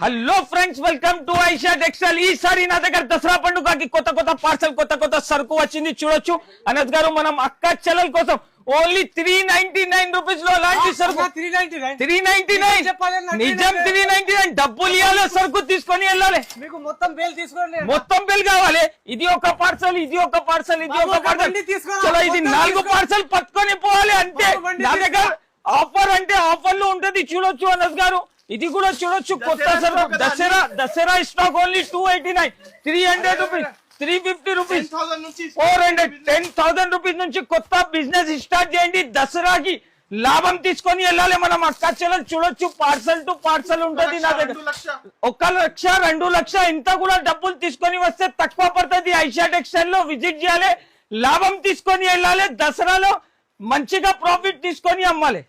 Hello friends, welcome to Aisha textile. ఈసారి నా దగ్గర దసరా పండుగకి కొత్త కొత్త పార్సల్, కొత్త సరుకు వచ్చింది. చూడొచ్చు అనద్ గారు, మనం అక్క చెల్లెల కోసం ఓన్లీ 399 రూపీస్ లో లాంటి సరుకు. 399 నిజం, 399 డబ్బులు ఇవ్వాలి, సరుకు తీసుకొని వెళ్ళాలి. మీకు మొత్తం బిల్ తీసుకోండి, మొత్తం బిల్ కావాలి. ఇది ఒక పార్సల్, ఇది ఒక పార్సల్, ఇది ఒక పార్సల్. చలో, ఇది 4 పార్సల్ పట్టుకొని పోవాలి అంతే. నా దగ్గర ఆఫర్ అంటే ఆఫర్లు ఉంటది. చూడొచ్చు అనద్ గారు, ఇది కూడా చూడొచ్చు. కొత్త సరుకు Dasara stock only 289, 300 rupees, 350 rupees, 400, 10,000 rupees నుంచి కొత్త బిజినెస్ స్టార్ట్ చేయండి. దసరాకి లాభం తీసుకొని వెళ్ళాలి మనం. అక్క చెల్లెలు చూడొచ్చు, పార్సల్ టు పార్సల్ ఉంటది. నా దగ్గర 1 లక్ష 2 లక్ష ఇంత కూడా డబ్బులు తీసుకొని వస్తే తక్కువ పడుతుంది. ఐషా టెక్స్టైల్ లో విజిట్ చేయాలి, లాభం తీసుకొని వెళ్ళాలి. దసరాలో మంచిగా ప్రాఫిట్ తీసుకొని అమ్మాలి.